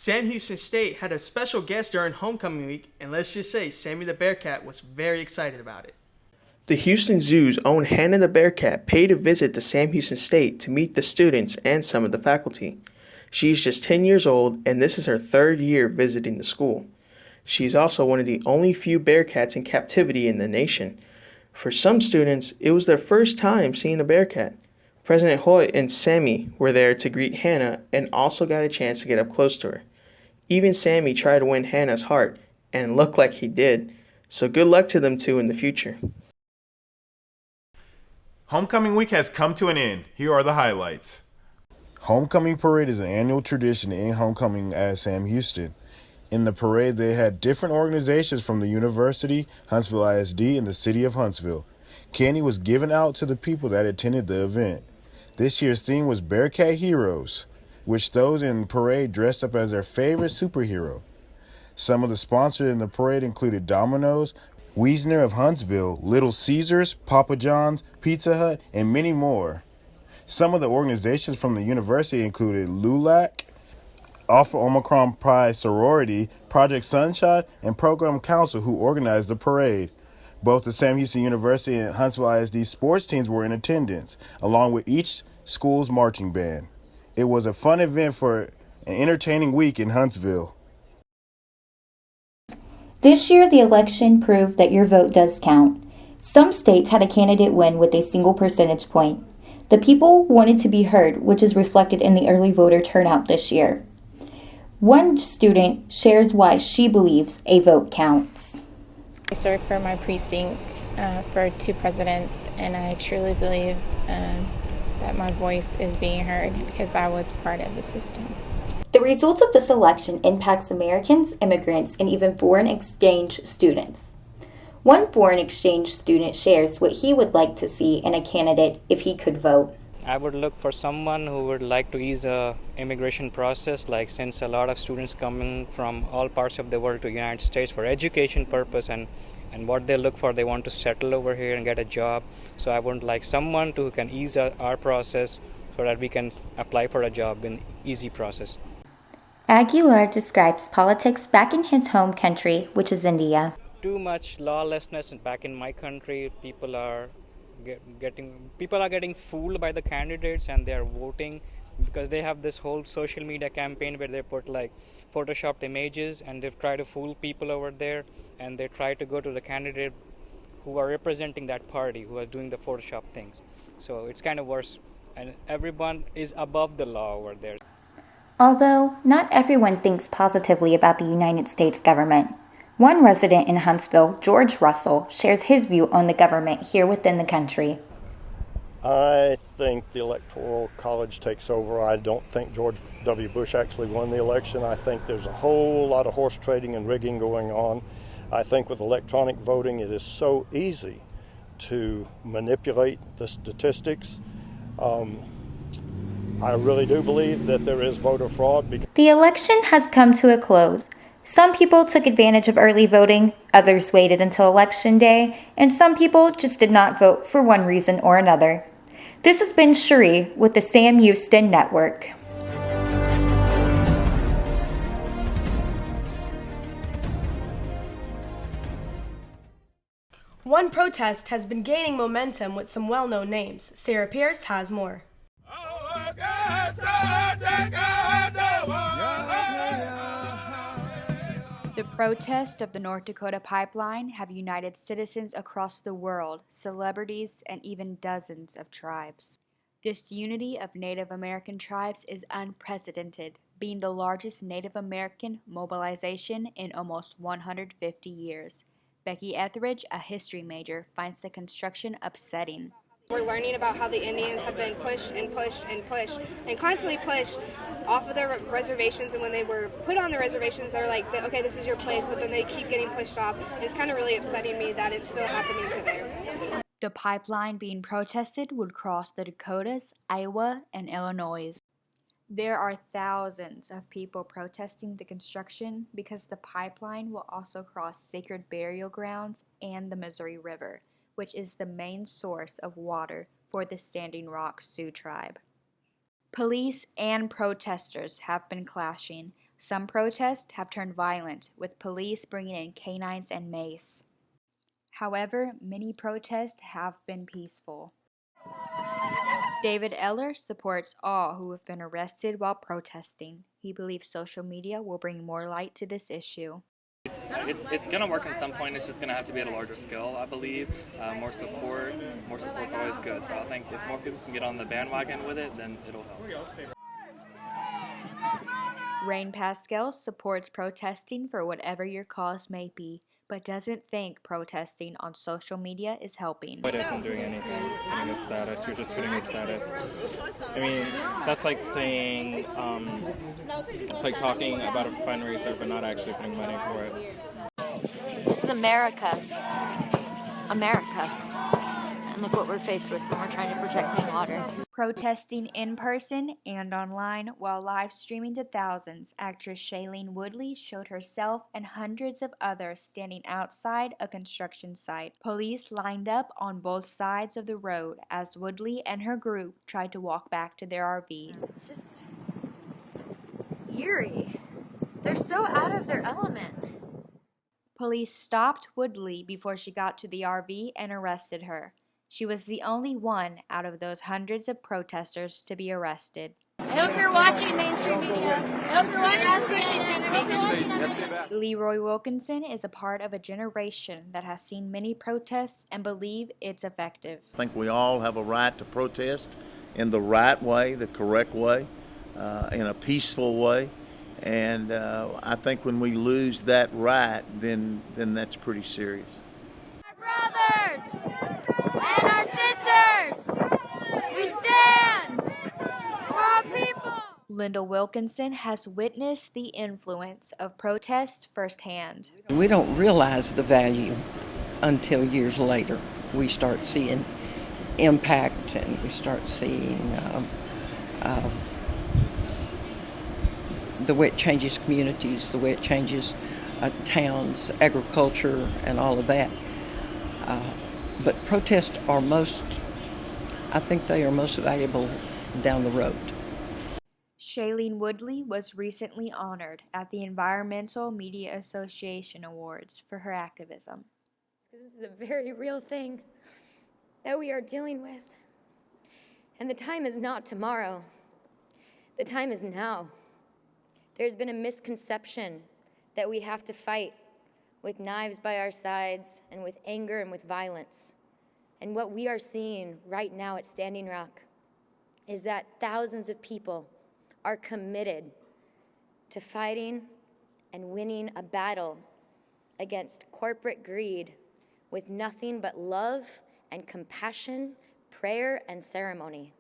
Sam Houston State had a special guest during homecoming week, and let's just say Sammy the Bearkat was very excited about it. The Houston Zoo's own Hannah the Bearkat paid a visit to Sam Houston State to meet the students and some of the faculty. She's just 10 years old, and this is her third year visiting the school. She's also one of the only few Bearkats in captivity in the nation. For some students, it was their first time seeing a Bearkat. President Hoyt and Sammy were there to greet Hannah and also got a chance to get up close to her. Even Sammy tried to win Hannah's heart, and looked like he did, so good luck to them two in the future. Homecoming week has come to an end. Here are the highlights. Homecoming parade is an annual tradition in homecoming at Sam Houston. In the parade, they had different organizations from the university, Huntsville ISD, and the city of Huntsville. Candy was given out to the people that attended the event. This year's theme was Bearkat Heroes, which those in the parade dressed up as their favorite superhero. Some of the sponsors in the parade included Domino's, Wiesner of Huntsville, Little Caesars, Papa John's, Pizza Hut, and many more. Some of the organizations from the university included LULAC, Alpha Omicron Pi Sorority, Project Sunshine, and Program Council, who organized the parade. Both the Sam Houston University and Huntsville ISD sports teams were in attendance, along with each school's marching band. It was a fun event for an entertaining week in Huntsville. This year, the election proved that your vote does count. Some states had a candidate win with a single percentage point. The people wanted to be heard, which is reflected in the early voter turnout this year. One student shares why she believes a vote counts. I served for my precinct for 2 presidents, and I truly believe that my voice is being heard because I was part of the system. The results of this election impacts Americans, immigrants, and even foreign exchange students. One foreign exchange student shares what he would like to see in a candidate if he could vote. I would look for someone who would like to ease the immigration process, like since a lot of students coming from all parts of the world to the United States for education purpose, and what they look for, they want to settle over here and get a job. So I would like someone who can ease our process so that we can apply for a job in easy process. Aguilar describes politics back in his home country, which is India. Too much lawlessness back in my country. People are getting fooled by the candidates, and they are voting because they have this whole social media campaign where they put like photoshopped images, and they try to fool people over there, and they try to go to the candidate who are representing that party, who are doing the Photoshop things. So it's kind of worse, and everyone is above the law over there. Although not everyone thinks positively about the United States government. One resident in Huntsville, George Russell, shares his view on the government here within the country. I think the Electoral College takes over. I don't think George W. Bush actually won the election. I think there's a whole lot of horse trading and rigging going on. I think with electronic voting, it is so easy to manipulate the statistics. I really do believe that there is voter fraud. The election has come to a close. Some people took advantage of early voting, others waited until Election Day, and some people just did not vote for one reason or another. This has been Cheree with the Sam Houston Network. One protest has been gaining momentum with some well-known names. Sarah Pearce has more. The protests of the North Dakota Pipeline have united citizens across the world, celebrities, and even dozens of tribes. This unity of Native American tribes is unprecedented, being the largest Native American mobilization in almost 150 years. Becky Ethridge, a history major, finds the construction upsetting. We're learning about how the Indians have been pushed and pushed and pushed and constantly pushed off of their reservations, and when they were put on the reservations, they're like, okay, this is your place, but then they keep getting pushed off. It's kind of really upsetting me that it's still happening today. The pipeline being protested would cross the Dakotas, Iowa, and Illinois. There are thousands of people protesting the construction because the pipeline will also cross sacred burial grounds and the Missouri River, which is the main source of water for the Standing Rock Sioux tribe. Police and protesters have been clashing. Some protests have turned violent, with police bringing in canines and mace. However, many protests have been peaceful. David Eller supports all who have been arrested while protesting. He believes social media will bring more light to this issue. It's going to work at some point. It's just going to have to be at a larger scale, I believe. More support's always good. So I think if more people can get on the bandwagon with it, then it'll help. Rain Pascal supports protesting for whatever your cause may be, but doesn't think protesting on social media is helping. It isn't doing anything, putting a status. You're just putting a status. I mean, that's like saying, it's like talking about a fundraiser but not actually putting money for it. This is America. America. And look what we're faced with when we're trying to protect clean water. Protesting in person and online while live streaming to thousands, actress Shailene Woodley showed herself and hundreds of others standing outside a construction site. Police lined up on both sides of the road as Woodley and her group tried to walk back to their RV. It's just eerie. They're so out of their element. Police stopped Woodley before she got to the RV and arrested her. She was the only one out of those hundreds of protesters to be arrested. I hope you're watching mainstream media. I hope you're watching. That's where she's been taken. Leroy Wilkinson is a part of a generation that has seen many protests and believe it's effective. I think we all have a right to protest in the right way, the correct way, in a peaceful way. And I think when we lose that right, then that's pretty serious. Our brothers and our sisters, we stand for our people. Lyndol Wilkinson has witnessed the influence of protest firsthand. We don't realize the value until years later. We start seeing impact and we start seeing the way it changes communities, the way it changes towns, agriculture, and all of that. But protests are I think they are most valuable down the road. Shailene Woodley was recently honored at the Environmental Media Association Awards for her activism. This is a very real thing that we are dealing with. And the time is not tomorrow. The time is now. There's been a misconception that we have to fight with knives by our sides and with anger and with violence. And what we are seeing right now at Standing Rock is that thousands of people are committed to fighting and winning a battle against corporate greed with nothing but love and compassion, prayer, and ceremony.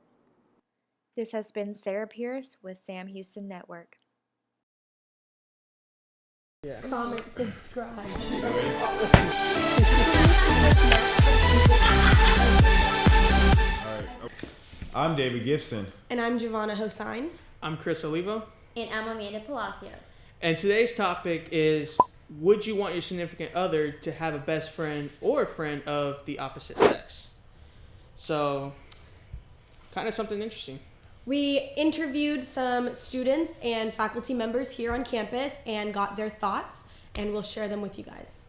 This has been Sarah Pearce with Sam Houston Network. Yeah. Comment, subscribe. All right. I'm David Gibson. And I'm Javana Hosein. I'm Chris Olivo. And I'm Amanda Palacios. And today's topic is, would you want your significant other to have a best friend or a friend of the opposite sex? So, kind of something interesting. We interviewed some students and faculty members here on campus and got their thoughts, and we'll share them with you guys.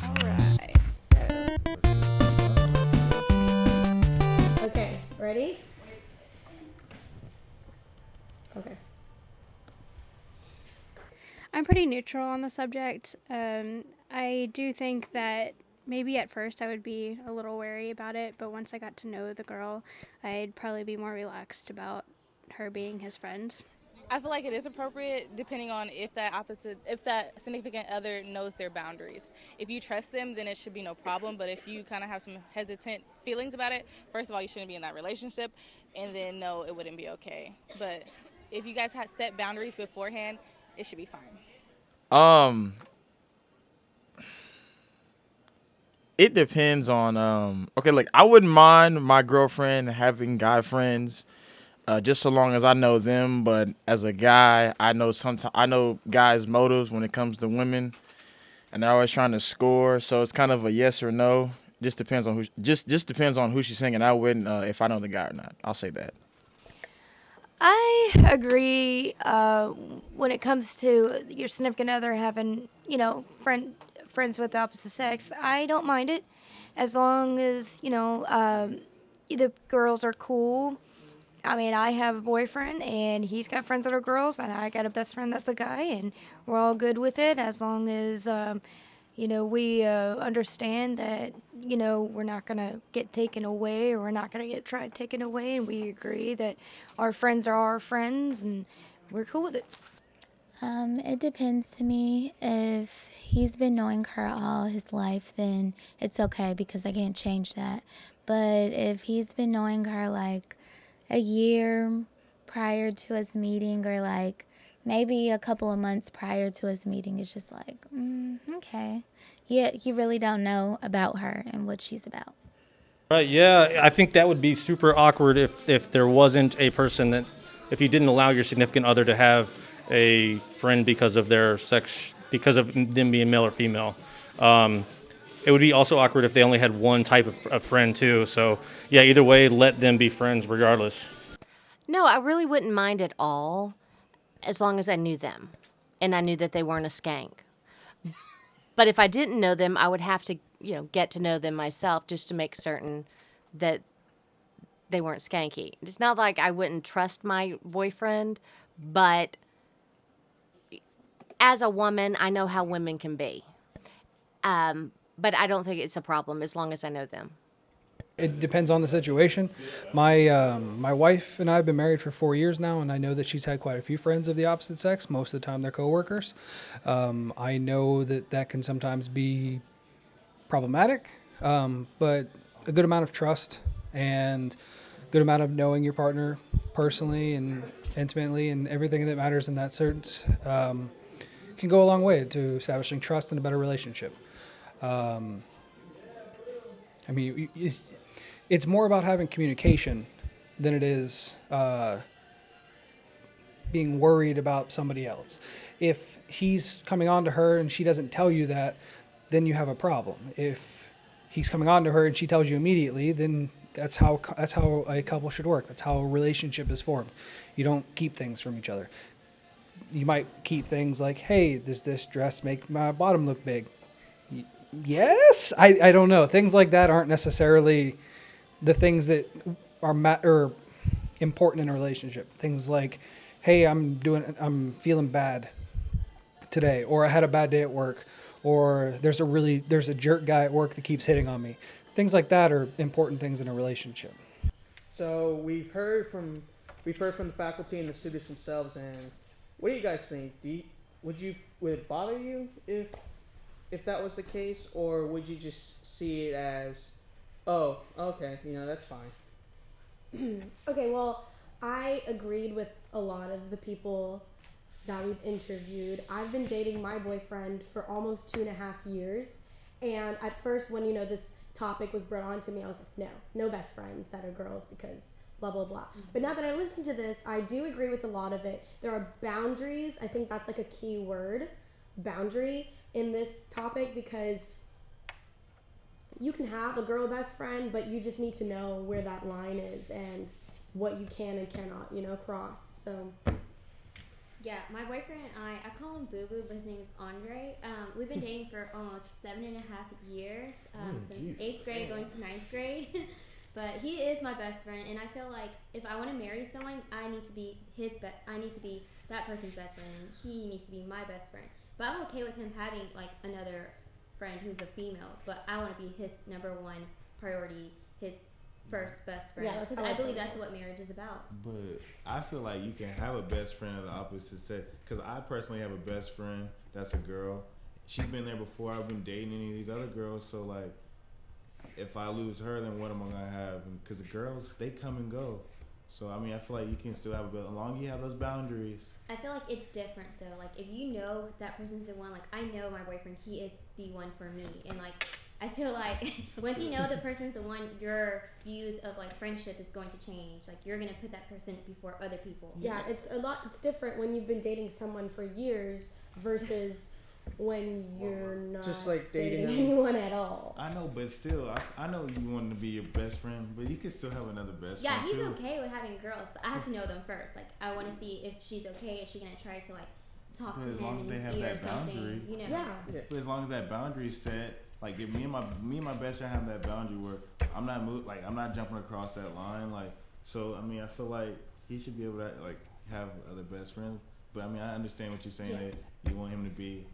All right, so. Okay, ready? Okay. I'm pretty neutral on the subject. I do think that maybe at first I would be a little wary about it, but once I got to know the girl, I'd probably be more relaxed about her being his friend. I feel like it is appropriate depending on if that significant other knows their boundaries. If you trust them, then it should be no problem, but if you kind of have some hesitant feelings about it, first of all, you shouldn't be in that relationship, and then no, it wouldn't be okay. But if you guys had set boundaries beforehand, it should be fine. It depends on, I wouldn't mind my girlfriend having guy friends, just so long as I know them. But as a guy, I know guys' motives when it comes to women, and they're always trying to score. So it's kind of a yes or no. Just depends on who she's hanging out with, if I know the guy or not. I'll say that. I agree when it comes to your significant other having, friends with the opposite sex. I don't mind it as long as, the girls are cool. I mean, I have a boyfriend, and he's got friends that are girls, and I got a best friend that's a guy, and we're all good with it as long as, we understand that, we're not going to get taken away, or we're not going to get tried taken away, and we agree that our friends are our friends, and we're cool with it. It depends to me. If he's been knowing her all his life, then it's okay because I can't change that. But if he's been knowing her like a year prior to us meeting, or like maybe a couple of months prior to us meeting, it's just like, okay. You really don't know about her and what she's about. Right, yeah, I think that would be super awkward if there wasn't a person that, if you didn't allow your significant other to have a friend because of their sex, because of them being male or female. It would be also awkward if they only had one type of friend too. So yeah, either way, let them be friends regardless. No, I really wouldn't mind at all as long as I knew them and I knew that they weren't a skank. But if I didn't know them, I would have to, get to know them myself just to make certain that they weren't skanky. It's not like I wouldn't trust my boyfriend, but as a woman, I know how women can be. But I don't think it's a problem as long as I know them. It depends on the situation. My wife and I have been married for 4 years now, and I know that she's had quite a few friends of the opposite sex. Most of the time, they're coworkers. I know that can sometimes be problematic, but a good amount of trust and a good amount of knowing your partner personally and intimately and everything that matters in that sense can go a long way to establishing trust and a better relationship. It's more about having communication than it is being worried about somebody else. If he's coming on to her and she doesn't tell you that, then you have a problem. If he's coming on to her and she tells you immediately, then that's how a couple should work. That's how a relationship is formed. You don't keep things from each other. You might keep things like, hey, does this dress make my bottom look big? Yes? I don't know. Things like that aren't necessarily the things that are important in a relationship. Things like, hey, I'm feeling bad today, or I had a bad day at work, or there's a jerk guy at work that keeps hitting on me. Things like that are important things in a relationship. So we've heard from the faculty and the students themselves, and what do you guys think? Would it bother you if that was the case, or would you just see it as, oh, okay, that's fine? Okay, well, I agreed with a lot of the people that we've interviewed. I've been dating my boyfriend for almost 2.5 years, and at first when this topic was brought on to me, I was like, no best friends that are girls because blah blah blah. But now that I listen to this, I do agree with a lot of it. There are boundaries. I think that's like a key word, boundary, in this topic, because you can have a girl best friend, but you just need to know where that line is and what you can and cannot, cross. So yeah, my boyfriend and I call him Boo Boo, but his name is Andre. We've been dating for almost 7.5 years, since 8th grade going to 9th grade. But he is my best friend, and I feel like if I want to marry someone, I need to be I need to be that person's best friend, and he needs to be my best friend. But I'm okay with him having like another friend who's a female, but I want to be his number one priority, his first best friend. Yeah, because I believe that's what marriage is about. But I feel like you can have a best friend of the opposite sex, because I personally have a best friend that's a girl. She's been there before I've been dating any of these other girls, so like, if I lose her, then what am I gonna have? Because the girls, they come and go. So I feel like you can still have as long as you have those boundaries. I feel like it's different though. Like if you know that person's the one, like I know my boyfriend, he is the one for me, and like I feel like once you know the person's the one, your views of like friendship is going to change. Like you're gonna put that person before other people. Yeah, it's different when you've been dating someone for years versus when you're not Just like dating them. anyone at all. I know, but still, I know you want to be your best friend, but you can still have another best Yeah, friend he's too. okay with having girls, but I have to know them first. Like, I want to see if she's okay. Is she gonna try to like talk But to as him long as in they his have ear or that something? boundary. You know? Yeah. But as long as that boundary is set, like if me and my best friend have that boundary where I'm not jumping across that line, like, so I mean I feel like he should be able to like have other best friends. But I mean I understand what you're saying, Yeah. that you want him to be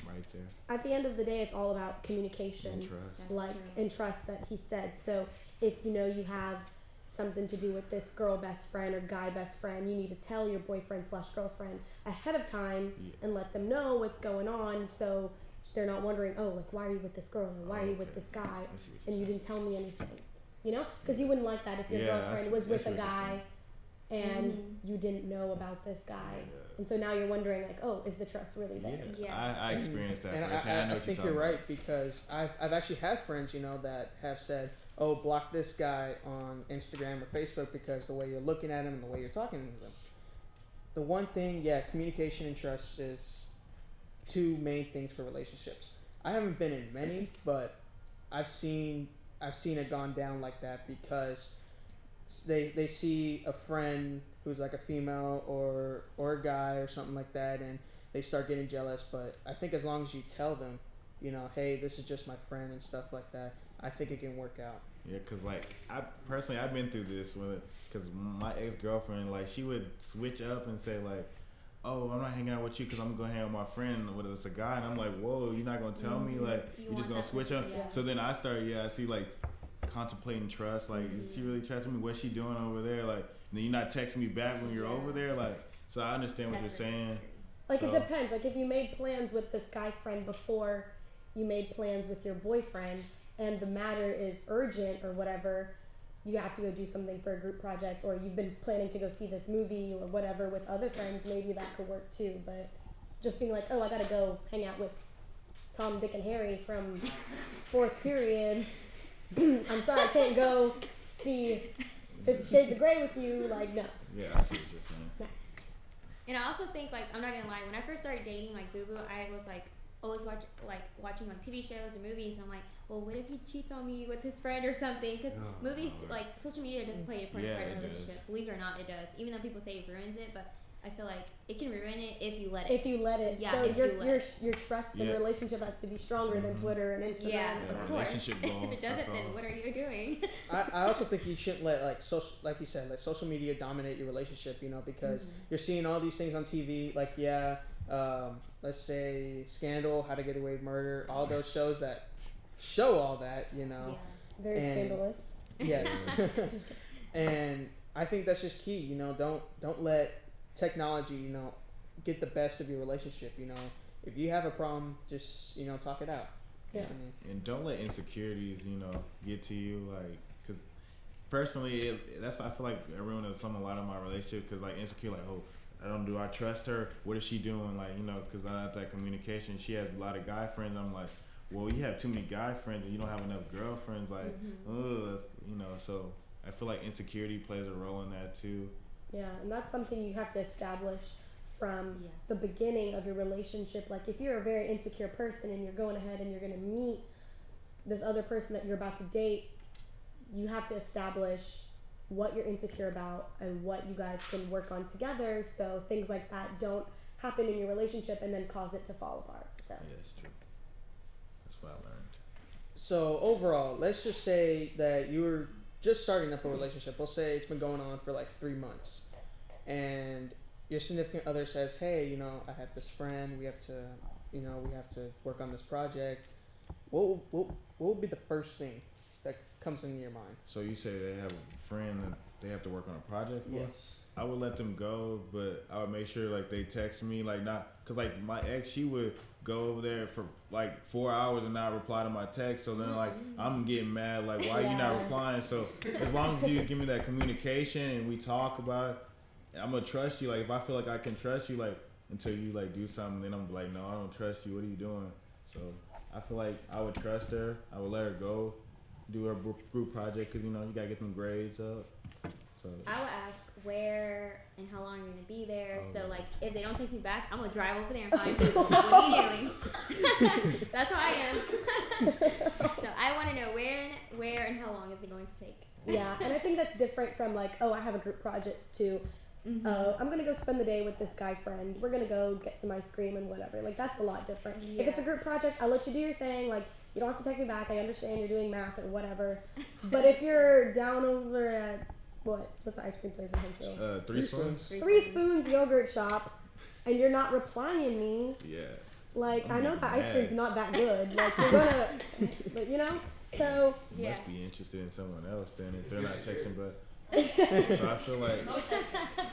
right there. At the end of the day, it's all about communication, And trust. like and trust that he said. So if you know you have something to do with this girl best friend or guy best friend, you need to tell your boyfriend/girlfriend ahead of time and let them know what's going on, so they're not wondering, oh, like, why are you with this girl or why are you with this guy and you didn't tell me anything, you know? Because you wouldn't like that if your girlfriend was with a guy and you didn't know about this guy, and so now you're wondering, like, oh, is the trust really there? I experienced that. And firsthand. I think you're right, because I've actually had friends, you know, that have said, oh, block this guy on Instagram or Facebook because the way you're looking at him and the way you're talking to them. The one thing, communication and trust is two main things for relationships. I haven't been in many, but I've seen it gone down like that because they see a friend who's like a female or a guy or something like that, and they start getting jealous. But I think as long as you tell them, you know, hey, this is just my friend and stuff like that, I think it can work out. Yeah, cause like I've been through this with it, cause my ex-girlfriend, like, she would switch up and say like, oh, I'm not hanging out with you because I'm gonna hang out with my friend, whether it's a guy, and I'm like, whoa, you're not gonna tell me, like, you're just gonna switch up. So then I start, I see like contemplating trust, like, is she really trusting me? What's she doing over there? Like, and then you're not texting me back when you're over there, like, so I understand what you're saying. Like, it depends. Like, if you made plans with this guy friend before you made plans with your boyfriend, and the matter is urgent or whatever, you have to go do something for a group project, or you've been planning to go see this movie or whatever with other friends, maybe that could work too. But just being like, oh, I gotta go hang out with Tom, Dick, and Harry from fourth period. I'm sorry, I can't go see 50 Shades of Grey with you. Like, no. Yeah, I see what you're saying. No. And I also think, like, I'm not gonna lie, when I first started dating, like, Boo Boo, I was like always watching like TV shows or movies, and I'm like, well, what if he cheats on me with his friend or something? Because movies, like, social media does play a important part in a relationship. Believe it or not, it does. Even though people say it ruins it, but I feel like it can ruin it if you let it. If you let it. Yeah, so if your trust and relationship has to be stronger than Twitter and Instagram. Yeah, and of Snapchat. course. Relationship goals, If it doesn't, that's then all. what are you doing? I also think you shouldn't let like you said, like social media dominate your relationship, you know, because you're seeing all these things on TV, like let's say Scandal, How to Get Away with Murder, all those shows that show all that, you know. Yeah. Very scandalous. Yes. And I think that's just key, you know, don't let technology, you know, get the best of your relationship, you know. If you have a problem, just, you know, talk it out. Yeah. And don't let insecurities, you know, get to you, like, cause personally, I feel like everyone has some a lot of my relationship, cause like insecure, like, oh, do I trust her? What is she doing? Like, you know, cause I have that communication. She has a lot of guy friends. I'm like, well, you have too many guy friends and you don't have enough girlfriends. Like, you know, so I feel like insecurity plays a role in that too. Yeah, and that's something you have to establish from the beginning of your relationship. Like, if you're a very insecure person and you're going ahead and you're going to meet this other person that you're about to date, you have to establish what you're insecure about and what you guys can work on together, so things like that don't happen in your relationship and then cause it to fall apart. So yeah, it's true. That's what I learned. So overall, let's just say that you were just starting up a relationship. We'll say it's been going on for like 3 months, and your significant other says, hey, you know, I have this friend, we have to work on this project. What would be the first thing that comes into your mind? So you say they have a friend that they have to work on a project for? Yes. I would let them go, but I would make sure like they text me, like, not, cause like my ex, she would go over there for like 4 hours and not reply to my text. So then like I'm getting mad, like, why you not replying? So as long as you give me that communication and we talk about it, I'm gonna trust you. Like, if I feel like I can trust you, like, until you like do something, then I'm like, no, I don't trust you. What are you doing? So I feel like I would trust her. I would let her go, do her group project, cause you know you gotta get them grades up. So I would ask where and how long you're gonna be there. So like, if they don't text me back, I'm gonna drive over there and find people. What are you doing? That's how I am. So I want to know where and how long is it going to take. Yeah, and I think that's different from like, oh, I have a group project to, oh, I'm gonna go spend the day with this guy friend. We're gonna go get some ice cream and whatever. Like that's a lot different. If it's a group project, I'll let you do your thing. Like you don't have to text me back. I understand you're doing math or whatever. But if you're down over at what's the ice cream place in Huntsville? Three Spoons. Three Spoons yogurt shop, and you're not replying me. Yeah. Like I know that ice cream's not that good. Like you're gonna, but you know. So you must be interested in someone else then if they're not texting back. So I feel like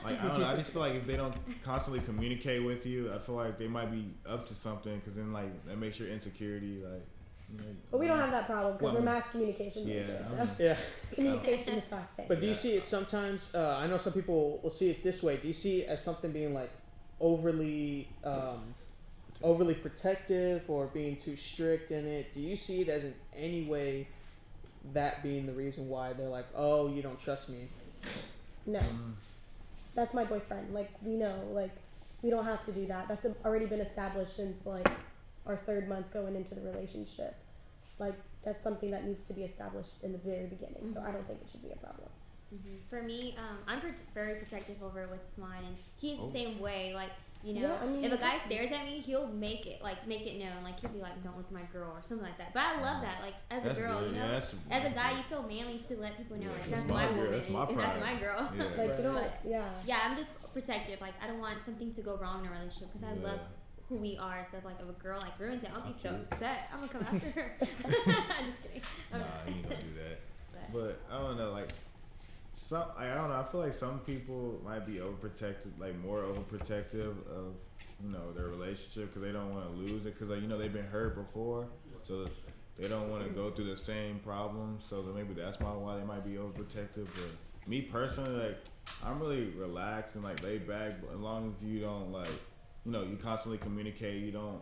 I don't know. I just feel like if they don't constantly communicate with you, I feel like they might be up to something. Because then like that makes your insecurity like. You know, but we don't have that problem because we're mass communication majors. So communication is our thing. But do you see it sometimes? I know some people will see it this way. Do you see it as something being like overly protective or being too strict in it? Do you see it as in any way that being the reason why they're like, oh, you don't trust me? No. That's my boyfriend. Like, we know, like, we don't have to do that. That's already been established since, like, our 3rd month going into the relationship. Like, that's something that needs to be established in the very beginning. So I don't think it should be a problem. For me, I'm very protective over what's mine, and he's the same way. Like, you know, Yeah, I mean, if a guy stares at me, he'll make it known. Like he'll be like, "Don't look at my girl" or something like that. But I love that. Like as a girl, you know, as a guy, you feel manly to let people know, like that's my woman, and that's my girl. Yeah. Like you don't, Yeah, I'm just protective. Like I don't want something to go wrong in a relationship because I love who we are. So if like if a girl like ruins it, I'll be so upset. I'm gonna come after her. I'm just kidding. Nah, you don't do that. But I don't know, like. I don't know. I feel like some people might be overprotected, like more overprotective of, you know, their relationship because they don't want to lose it because, like, you know, they've been hurt before, so they don't want to go through the same problems. So then maybe that's why they might be overprotective. But me personally, like, I'm really relaxed and like laid back, but as long as you don't like, you know, you constantly communicate, you don't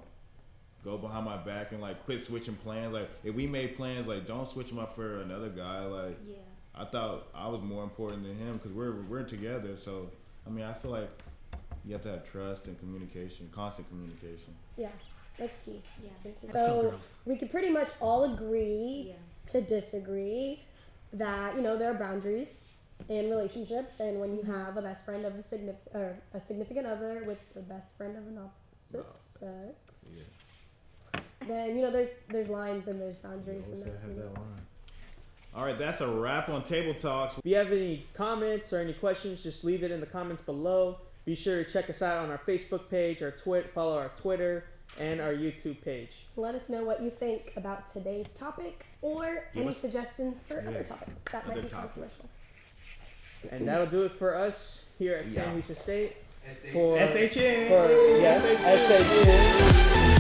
go behind my back and like quit switching plans. Like if we made plans, like don't switch them up for another guy. Like. Yeah. I thought I was more important than him because we're together. So, I mean, I feel like you have to have trust and communication, constant communication. Yeah, that's key. Yeah. So we could pretty much all agree to disagree that, you know, there are boundaries in relationships, and when you have a best friend of a significant other with the best friend of an opposite sex, then, you know, there's lines and there's boundaries. And that line. All right, that's a wrap on Table Talks. If you have any comments or any questions, just leave it in the comments below. Be sure to check us out on our Facebook page, follow our Twitter, and our YouTube page. Let us know what you think about today's topic or any suggestions for other topics that might be controversial. And that'll do it for us here at Sam Houston State. For SHN. SHN.